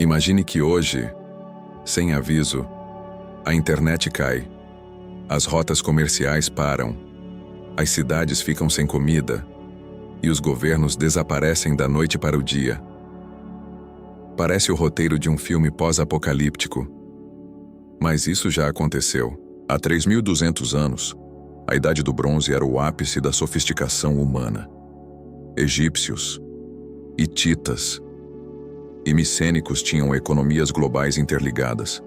Imagine que hoje, sem aviso, a internet cai, as rotas comerciais param, as cidades ficam sem comida e os governos desaparecem da noite para o dia. Parece o roteiro de um filme pós-apocalíptico. Mas isso já aconteceu. Há 3.200 anos, a Idade do Bronze era o ápice da sofisticação humana. Egípcios, hititas e micênicos tinham economias globais interligadas.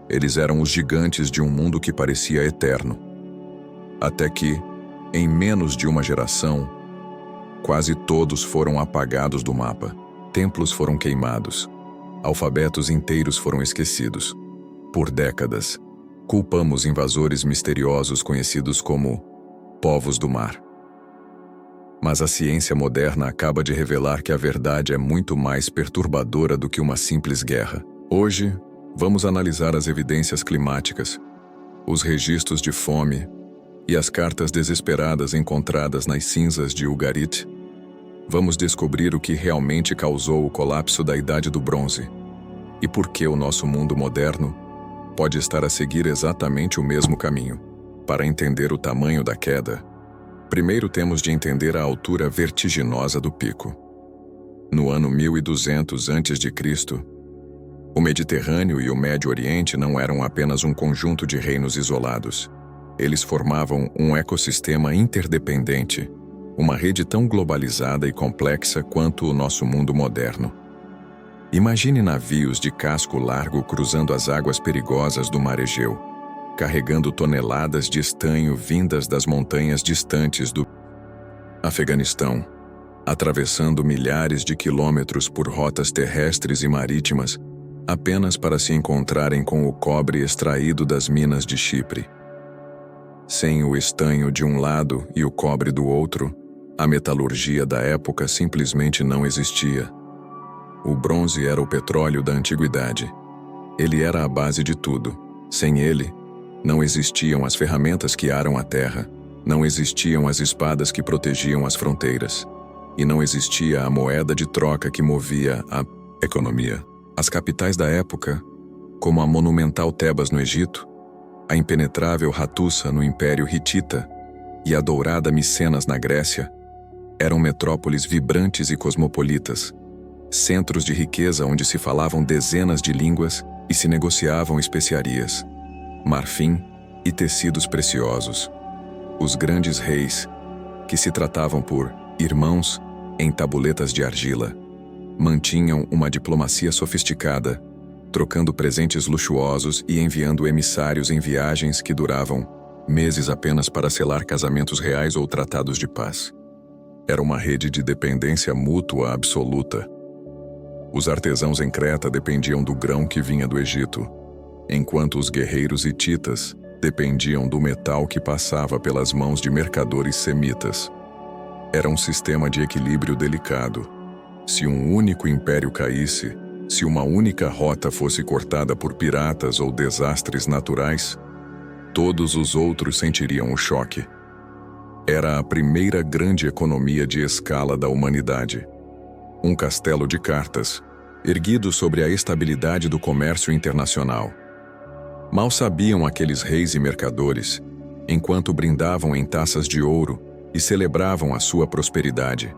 Eles eram os gigantes de um mundo que parecia eterno. Até que, em menos de uma geração, quase todos foram apagados do mapa. Templos foram queimados. Alfabetos inteiros foram esquecidos. Por décadas, culpamos invasores misteriosos conhecidos como povos do mar. Mas a ciência moderna acaba de revelar que a verdade é muito mais perturbadora do que uma simples guerra. Hoje, vamos analisar as evidências climáticas, os registros de fome e as cartas desesperadas encontradas nas cinzas de Ugarit. Vamos descobrir o que realmente causou o colapso da Idade do Bronze e por que o nosso mundo moderno pode estar a seguir exatamente o mesmo caminho. Para entender o tamanho da queda, primeiro temos de entender a altura vertiginosa do pico. No ano 1200 a.C., o Mediterrâneo e o Médio Oriente não eram apenas um conjunto de reinos isolados. Eles formavam um ecossistema interdependente, uma rede tão globalizada e complexa quanto o nosso mundo moderno. Imagine navios de casco largo cruzando as águas perigosas do Mar Egeu, carregando toneladas de estanho vindas das montanhas distantes do Afeganistão, atravessando milhares de quilômetros por rotas terrestres e marítimas, apenas para se encontrarem com o cobre extraído das minas de Chipre. Sem o estanho de um lado e o cobre do outro, a metalurgia da época simplesmente não existia. O bronze era o petróleo da antiguidade. Ele era a base de tudo. Sem ele, não existiam as ferramentas que aram a terra, não existiam as espadas que protegiam as fronteiras, e não existia a moeda de troca que movia a economia. As capitais da época, como a monumental Tebas no Egito, a impenetrável Hattusa no Império Hitita e a dourada Micenas na Grécia, eram metrópoles vibrantes e cosmopolitas, centros de riqueza onde se falavam dezenas de línguas e se negociavam especiarias, marfim e tecidos preciosos. Os grandes reis, que se tratavam por irmãos em tabuletas de argila, mantinham uma diplomacia sofisticada, trocando presentes luxuosos e enviando emissários em viagens que duravam meses apenas para selar casamentos reais ou tratados de paz. Era uma rede de dependência mútua absoluta. Os artesãos em Creta dependiam do grão que vinha do Egito, enquanto os guerreiros hititas dependiam do metal que passava pelas mãos de mercadores semitas. Era um sistema de equilíbrio delicado. Se um único império caísse, se uma única rota fosse cortada por piratas ou desastres naturais, todos os outros sentiriam o choque. Era a primeira grande economia de escala da humanidade. Um castelo de cartas, erguido sobre a estabilidade do comércio internacional. Mal sabiam aqueles reis e mercadores, enquanto brindavam em taças de ouro e celebravam a sua prosperidade,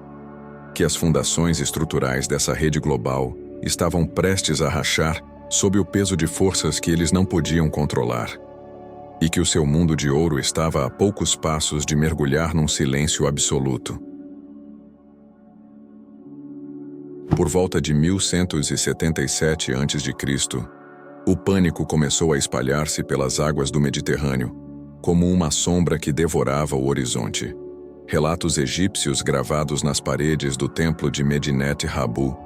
que as fundações estruturais dessa rede global estavam prestes a rachar sob o peso de forças que eles não podiam controlar, e que o seu mundo de ouro estava a poucos passos de mergulhar num silêncio absoluto. Por volta de 1177 a.C., o pânico começou a espalhar-se pelas águas do Mediterrâneo, como uma sombra que devorava o horizonte. Relatos egípcios gravados nas paredes do templo de Medinet Habu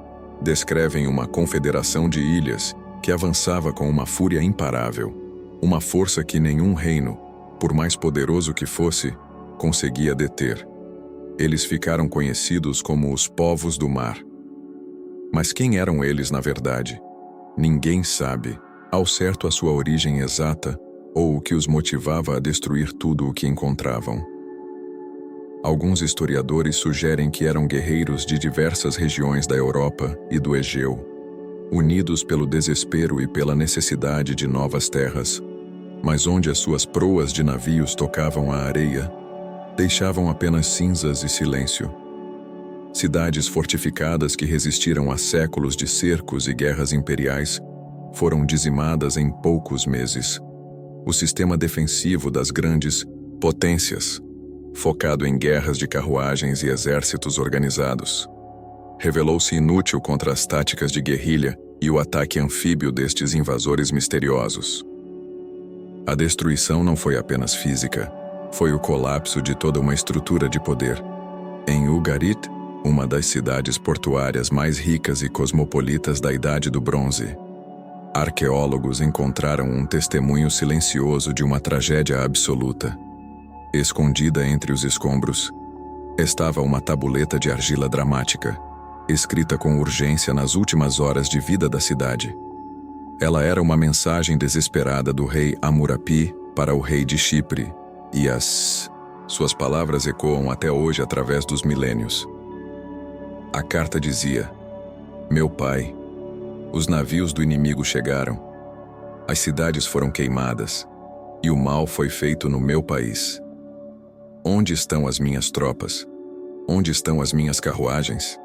descrevem uma confederação de ilhas que avançava com uma fúria imparável, uma força que nenhum reino, por mais poderoso que fosse, conseguia deter. Eles ficaram conhecidos como os povos do mar. Mas quem eram eles na verdade? Ninguém sabe, ao certo, a sua origem exata ou o que os motivava a destruir tudo o que encontravam. Alguns historiadores sugerem que eram guerreiros de diversas regiões da Europa e do Egeu. unidos pelo desespero e pela necessidade de novas terras, mas onde as suas proas de navios tocavam a areia, deixavam apenas cinzas e silêncio. Cidades fortificadas que resistiram a séculos de cercos e guerras imperiais foram dizimadas em poucos meses. O sistema defensivo das grandes potências, focado em guerras de carruagens e exércitos organizados, revelou-se inútil contra as táticas de guerrilha e o ataque anfíbio destes invasores misteriosos. A destruição não foi apenas física, foi o colapso de toda uma estrutura de poder. Em Ugarit, uma das cidades portuárias mais ricas e cosmopolitas da Idade do Bronze, arqueólogos encontraram um testemunho silencioso de uma tragédia absoluta. Escondida entre os escombros, estava uma tabuleta de argila dramática, escrita com urgência nas últimas horas de vida da cidade. Ela era uma mensagem desesperada do rei Hammurapi para o rei de Chipre, e suas palavras ecoam até hoje através dos milênios. A carta dizia: "Meu pai, os navios do inimigo chegaram, as cidades foram queimadas, e o mal foi feito no meu país. Onde estão as minhas tropas? Onde estão as minhas carruagens?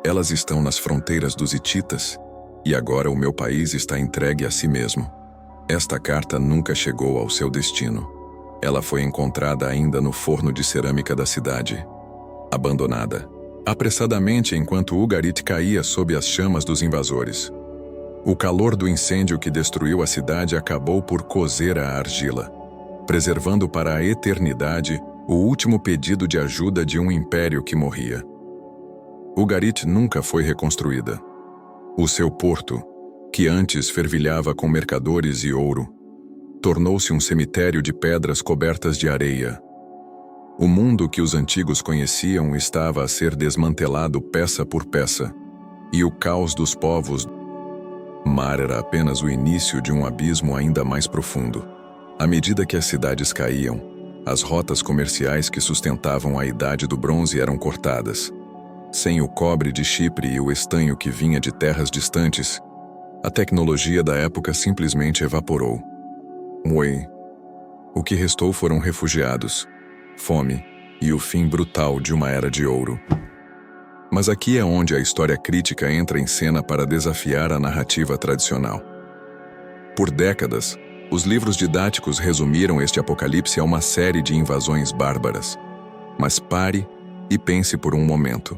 Elas estão nas fronteiras dos hititas, e agora o meu país está entregue a si mesmo." Esta carta nunca chegou ao seu destino. Ela foi encontrada ainda no forno de cerâmica da cidade, abandonada, apressadamente enquanto Ugarit caía sob as chamas dos invasores. O calor do incêndio que destruiu a cidade acabou por cozer a argila, preservando para a eternidade o último pedido de ajuda de um império que morria. Ugarit nunca foi reconstruída. O seu porto, que antes fervilhava com mercadores e ouro, tornou-se um cemitério de pedras cobertas de areia. O mundo que os antigos conheciam estava a ser desmantelado peça por peça, e o caos dos povos do mar era apenas o início de um abismo ainda mais profundo. À medida que as cidades caíam, as rotas comerciais que sustentavam a Idade do Bronze eram cortadas. Sem o cobre de Chipre e o estanho que vinha de terras distantes, a tecnologia da época simplesmente evaporou. O que restou foram refugiados, fome e o fim brutal de uma era de ouro. Mas aqui é onde a história crítica entra em cena para desafiar a narrativa tradicional. Por décadas, os livros didáticos resumiram este apocalipse a uma série de invasões bárbaras. Mas pare e pense por um momento.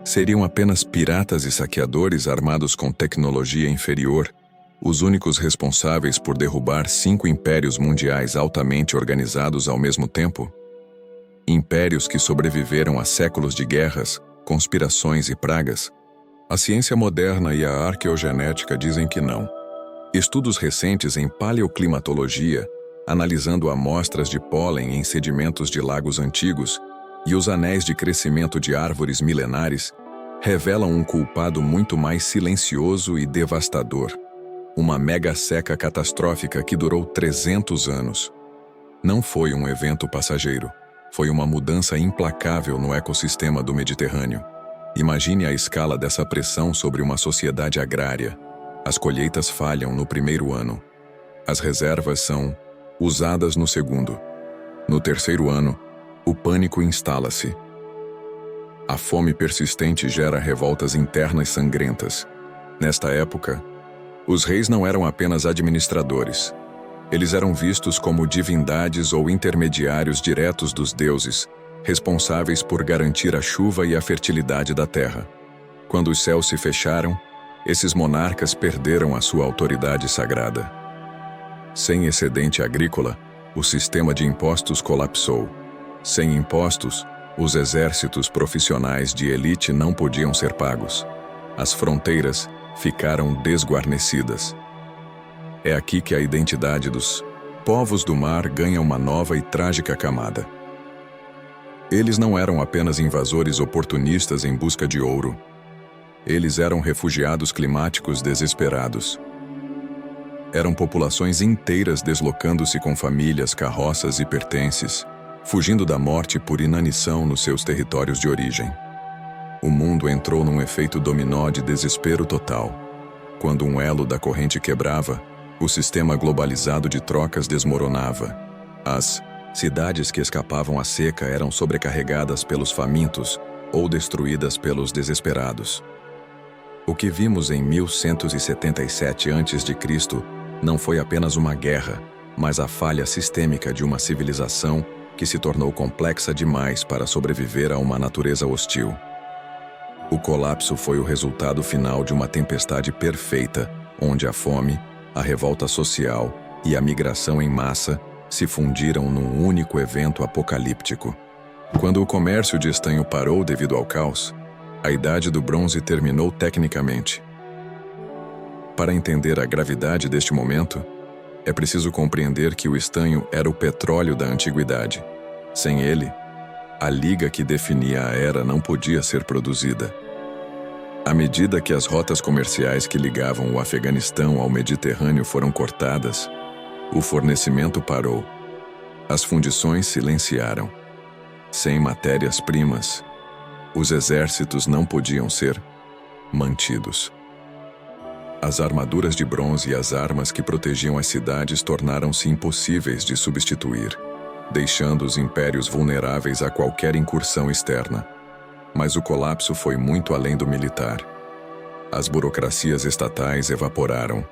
Seriam apenas piratas e saqueadores armados com tecnologia inferior os únicos responsáveis por derrubar 5 impérios mundiais altamente organizados ao mesmo tempo? Impérios que sobreviveram a séculos de guerras, conspirações e pragas? A ciência moderna e a arqueogenética dizem que não. Estudos recentes em paleoclimatologia, analisando amostras de pólen em sedimentos de lagos antigos e os anéis de crescimento de árvores milenares, revelam um culpado muito mais silencioso e devastador. Uma mega seca catastrófica que durou 300 anos. Não foi um evento passageiro. Foi uma mudança implacável no ecossistema do Mediterrâneo. Imagine a escala dessa pressão sobre uma sociedade agrária. As colheitas falham no primeiro ano. As reservas são usadas no segundo. No terceiro ano, o pânico instala-se. A fome persistente gera revoltas internas sangrentas. Nesta época, os reis não eram apenas administradores. Eles eram vistos como divindades ou intermediários diretos dos deuses, responsáveis por garantir a chuva e a fertilidade da terra. Quando os céus se fecharam, esses monarcas perderam a sua autoridade sagrada. Sem excedente agrícola, o sistema de impostos colapsou. Sem impostos, os exércitos profissionais de elite não podiam ser pagos. As fronteiras ficaram desguarnecidas. É aqui que a identidade dos povos do mar ganha uma nova e trágica camada. Eles não eram apenas invasores oportunistas em busca de ouro. Eles eram refugiados climáticos desesperados. Eram populações inteiras deslocando-se com famílias, carroças e pertences, fugindo da morte por inanição nos seus territórios de origem. O mundo entrou num efeito dominó de desespero total. Quando um elo da corrente quebrava, o sistema globalizado de trocas desmoronava. As cidades que escapavam à seca eram sobrecarregadas pelos famintos ou destruídas pelos desesperados. O que vimos em 1177 a.C. não foi apenas uma guerra, mas a falha sistêmica de uma civilização que se tornou complexa demais para sobreviver a uma natureza hostil. O colapso foi o resultado final de uma tempestade perfeita, onde a fome, a revolta social e a migração em massa se fundiram num único evento apocalíptico. Quando o comércio de estanho parou devido ao caos, a Idade do Bronze terminou tecnicamente. Para entender a gravidade deste momento, é preciso compreender que o estanho era o petróleo da antiguidade. Sem ele, a liga que definia a era não podia ser produzida. À medida que as rotas comerciais que ligavam o Afeganistão ao Mediterrâneo foram cortadas, o fornecimento parou. As fundições silenciaram. Sem matérias-primas, os exércitos não podiam ser mantidos. As armaduras de bronze e as armas que protegiam as cidades tornaram-se impossíveis de substituir, deixando os impérios vulneráveis a qualquer incursão externa. Mas o colapso foi muito além do militar. As burocracias estatais evaporaram.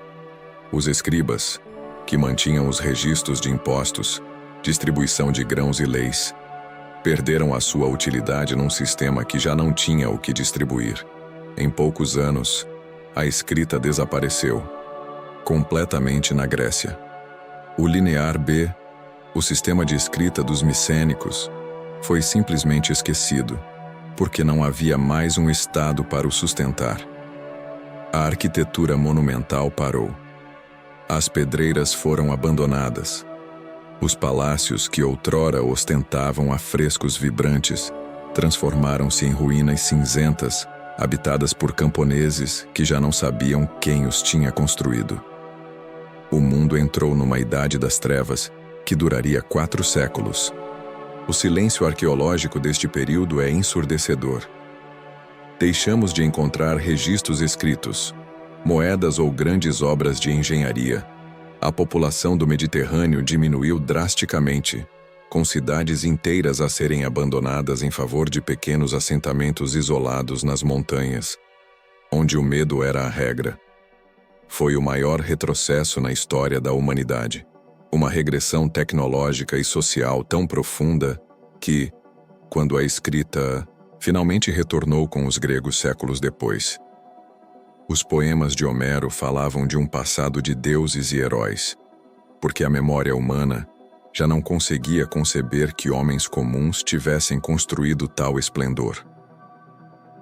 Os escribas, que mantinham os registros de impostos, distribuição de grãos e leis, perderam a sua utilidade num sistema que já não tinha o que distribuir. Em poucos anos, a escrita desapareceu, completamente na Grécia. O linear B, o sistema de escrita dos micênicos, foi simplesmente esquecido, porque não havia mais um Estado para o sustentar. A arquitetura monumental parou. As pedreiras foram abandonadas. Os palácios que outrora ostentavam afrescos vibrantes transformaram-se em ruínas cinzentas, habitadas por camponeses que já não sabiam quem os tinha construído. O mundo entrou numa idade das trevas que duraria 4 séculos. O silêncio arqueológico deste período é ensurdecedor. Deixamos de encontrar registros escritos, moedas ou grandes obras de engenharia. A população do Mediterrâneo diminuiu drasticamente, com cidades inteiras a serem abandonadas em favor de pequenos assentamentos isolados nas montanhas, onde o medo era a regra. Foi o maior retrocesso na história da humanidade. Uma regressão tecnológica e social tão profunda que, quando a escrita finalmente retornou com os gregos séculos depois, os poemas de Homero falavam de um passado de deuses e heróis, porque a memória humana já não conseguia conceber que homens comuns tivessem construído tal esplendor.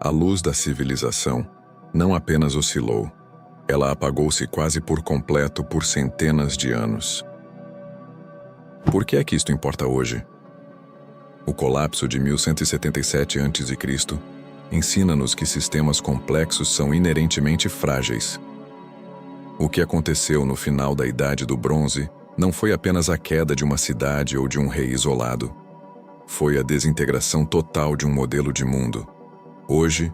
A luz da civilização não apenas oscilou, ela apagou-se quase por completo por centenas de anos. Por que é que isto importa hoje? O colapso de 1177 a.C. ensina-nos que sistemas complexos são inerentemente frágeis. O que aconteceu no final da Idade do Bronze não foi apenas a queda de uma cidade ou de um rei isolado. Foi a desintegração total de um modelo de mundo. Hoje,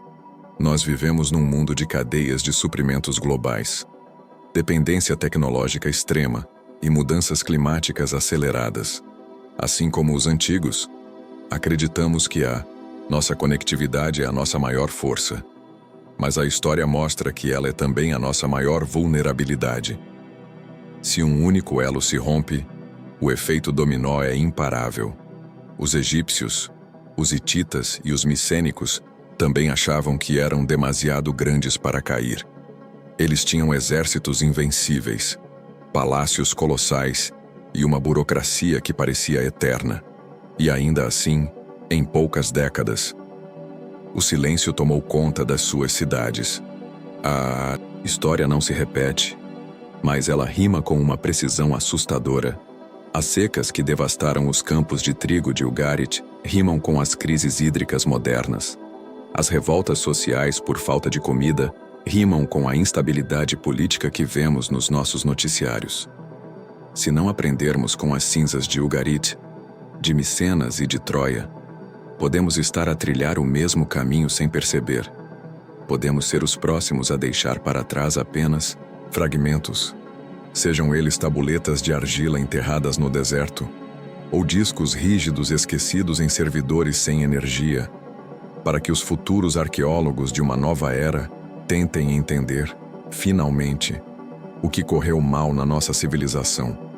nós vivemos num mundo de cadeias de suprimentos globais, dependência tecnológica extrema e mudanças climáticas aceleradas. Assim como os antigos, acreditamos que nossa conectividade é a nossa maior força. Mas a história mostra que ela é também a nossa maior vulnerabilidade. Se um único elo se rompe, o efeito dominó é imparável. Os egípcios, os hititas e os micênicos também achavam que eram demasiado grandes para cair. Eles tinham exércitos invencíveis, palácios colossais e uma burocracia que parecia eterna. E ainda assim, em poucas décadas, o silêncio tomou conta das suas cidades. A história não se repete, mas ela rima com uma precisão assustadora. As secas que devastaram os campos de trigo de Ugarit rimam com as crises hídricas modernas. As revoltas sociais por falta de comida rimam com a instabilidade política que vemos nos nossos noticiários. Se não aprendermos com as cinzas de Ugarit, de Micenas e de Troia, podemos estar a trilhar o mesmo caminho sem perceber. podemos ser os próximos a deixar para trás apenas fragmentos, sejam eles tabuletas de argila enterradas no deserto, ou discos rígidos esquecidos em servidores sem energia, para que os futuros arqueólogos de uma nova era tentem entender, finalmente, o que correu mal na nossa civilização.